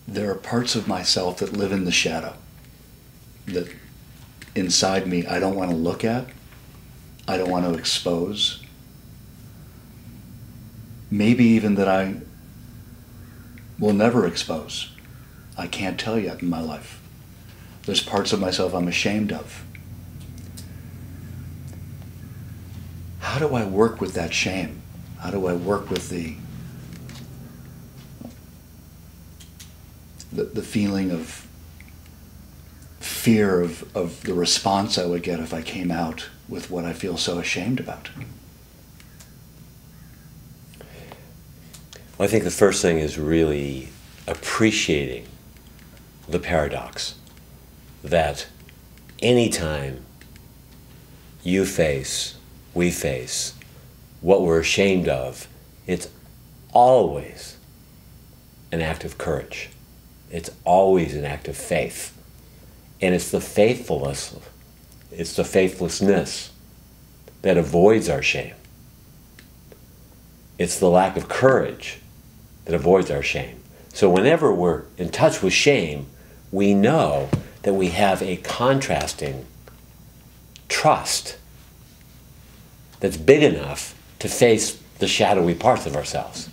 there are parts of myself that live in the shadow, that inside me I don't want to look at, I don't want to expose. Maybe even that I will never expose. I can't tell yet in my life. There's parts of myself I'm ashamed of. How do I work with that shame? How do I work with the feeling of fear of the response I would get if I came out with what I feel so ashamed about? Well, I think the first thing is really appreciating the paradox that anytime we face what we're ashamed of, it's always an act of courage. It's always an act of faith. And it's the faithlessness that avoids our shame. It's the lack of courage that avoids our shame. So whenever we're in touch with shame, we know that we have a contrasting trust that's big enough to face the shadowy parts of ourselves.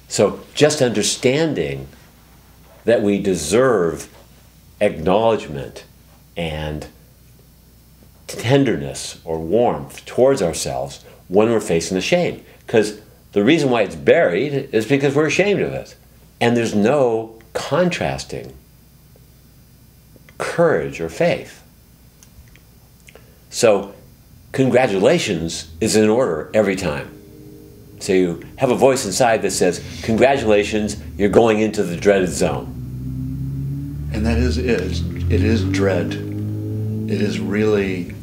So just understanding that we deserve acknowledgement and tenderness or warmth towards ourselves when we're facing the shame. Because the reason why it's buried is because we're ashamed of it. And there's no contrasting courage or faith. So congratulations is in order every time. So you have a voice inside that says, congratulations, you're going into the dreaded zone. And that is it. It is dread. It is really...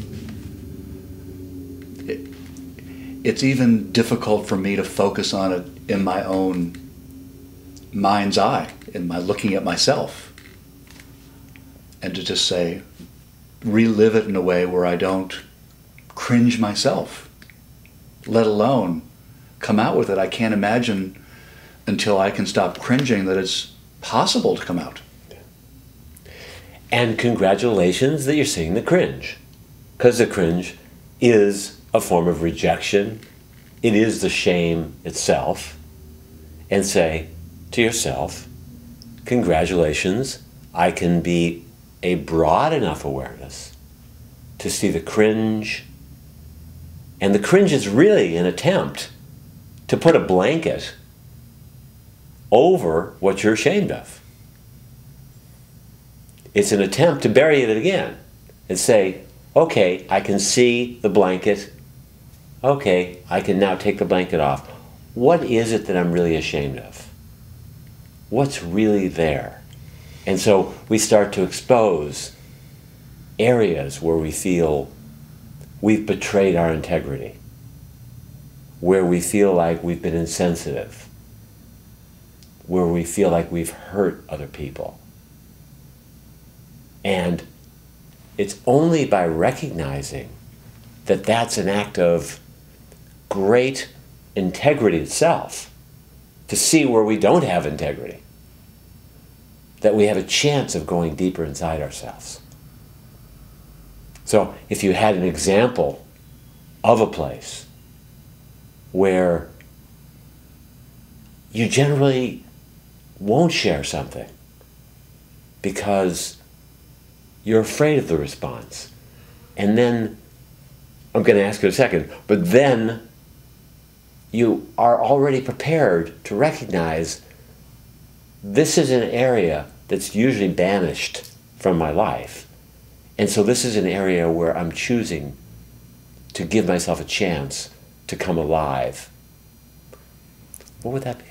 It's even difficult for me to focus on it in my own mind's eye, in my looking at myself. And to just say, relive it in a way where I don't cringe myself, let alone come out with it. I can't imagine until I can stop cringing that it's possible to come out. And congratulations that you're seeing the cringe. Because the cringe is a form of rejection. It is the shame itself. And say to yourself, congratulations, I can be a broad enough awareness to see the cringe. And the cringe is really an attempt to put a blanket over what you're ashamed of. It's an attempt to bury it again and say, okay, I can see the blanket. Okay, I can now take the blanket off. What is it that I'm really ashamed of? What's really there? And so we start to expose areas where we feel we've betrayed our integrity, where we feel like we've been insensitive, where we feel like we've hurt other people. And it's only by recognizing that that's an act of great integrity itself, to see where we don't have integrity, that we have a chance of going deeper inside ourselves. So if you had an example of a place where you generally won't share something because you're afraid of the response, and then, I'm going to ask you in a second, but then you are already prepared to recognize this is an area that's usually banished from my life. And so this is an area where I'm choosing to give myself a chance to come alive. What would that be?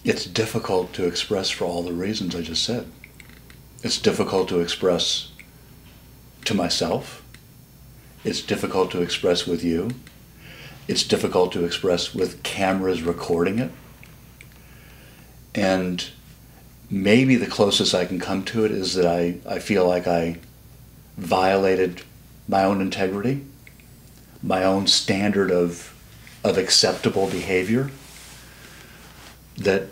It's difficult to express for all the reasons I just said. It's difficult to express to myself. It's difficult to express with you. It's difficult to express with cameras recording it. And maybe the closest I can come to it is that I feel like I violated my own integrity, my own standard of of acceptable behavior, that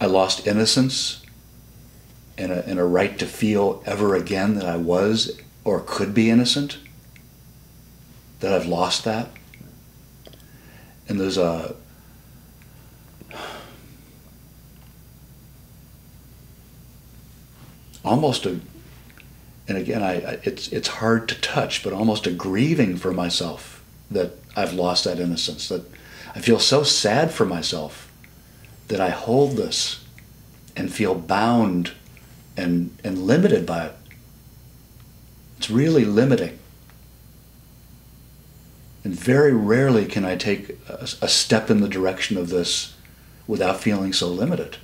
I lost innocence and a right to feel ever again that I was or could be innocent, that I've lost that. And there's almost a, and again, it's hard to touch, but almost a grieving for myself that I've lost that innocence, that I feel so sad for myself that I hold this and feel bound and limited by it. It's really limiting. And very rarely can I take a step in the direction of this without feeling so limited.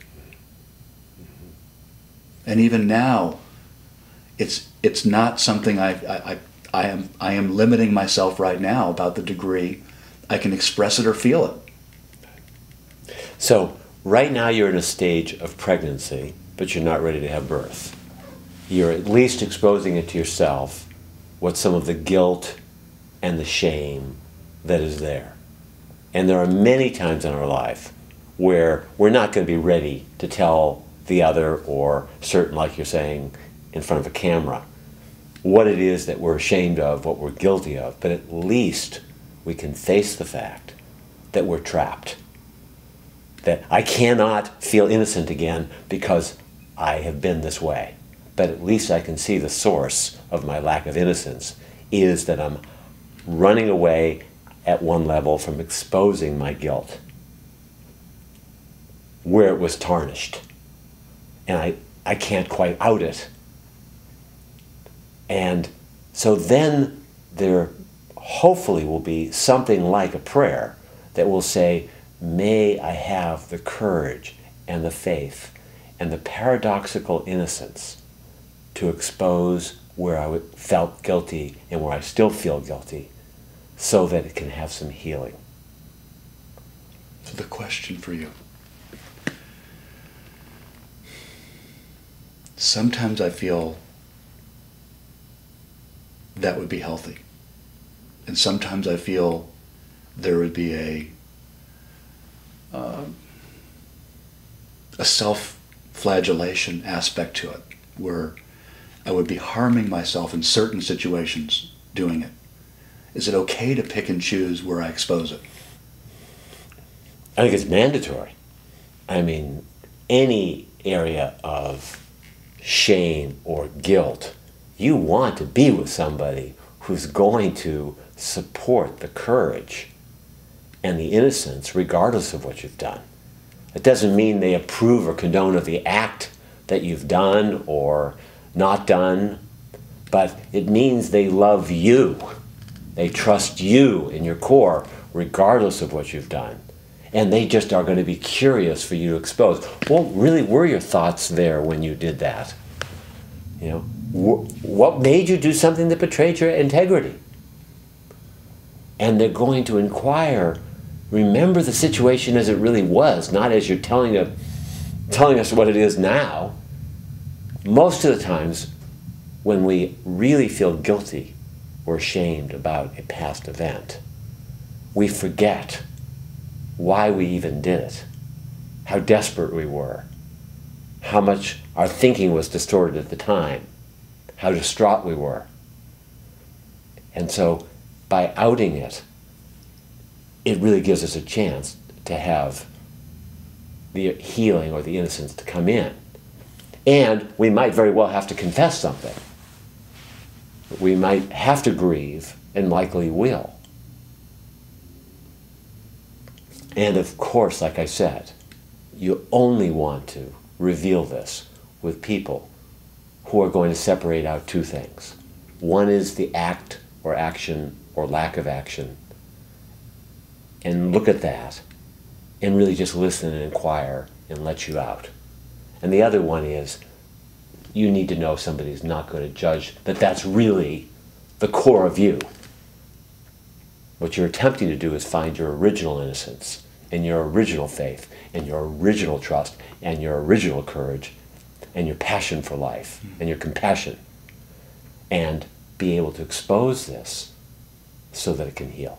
And even now, it's not something I am limiting myself right now about the degree I can express it or feel it. So right now you're in a stage of pregnancy, but you're not ready to have birth. You're at least exposing it to yourself, what some of the guilt and the shame that is there. And there are many times in our life where we're not going to be ready to tell the other, or certain, like you're saying, in front of a camera, what it is that we're ashamed of, what we're guilty of, but at least we can face the fact that we're trapped. That I cannot feel innocent again because I have been this way. But at least I can see the source of my lack of innocence is that I'm running away at one level from exposing my guilt, where it was tarnished. And I can't quite out it. And so then there hopefully will be something like a prayer that will say, may I have the courage and the faith and the paradoxical innocence to expose where I felt guilty and where I still feel guilty, so that it can have some healing. So the question for you. Sometimes I feel that would be healthy. And sometimes I feel there would be a self-flagellation aspect to it, where I would be harming myself in certain situations doing it. Is it okay to pick and choose where I expose it? I think it's mandatory. I mean, any area of shame or guilt, you want to be with somebody who's going to support the courage and the innocence regardless of what you've done. It doesn't mean they approve or condone of the act that you've done or not done, but it means they love you. They trust you in your core regardless of what you've done. And they just are going to be curious for you to expose. What really were your thoughts there when you did that? You know, what made you do something that betrayed your integrity? And they're going to inquire, remember the situation as it really was, not as you're telling us what it is now. Most of the times, when we really feel guilty or ashamed about a past event, we forget why we even did it, how desperate we were, how much our thinking was distorted at the time, how distraught we were. And so by outing it, it really gives us a chance to have the healing or the innocence to come in. And we might very well have to confess something. We might have to grieve, and likely will. And of course, like I said, you only want to reveal this with people who are going to separate out two things. One is the act or action or lack of action, and look at that and really just listen and inquire and let you out. And the other one is you need to know somebody's not going to judge that that's really the core of you. What you're attempting to do is find your original innocence and your original faith and your original trust and your original courage and your passion for life and your compassion, and be able to expose this so that it can heal.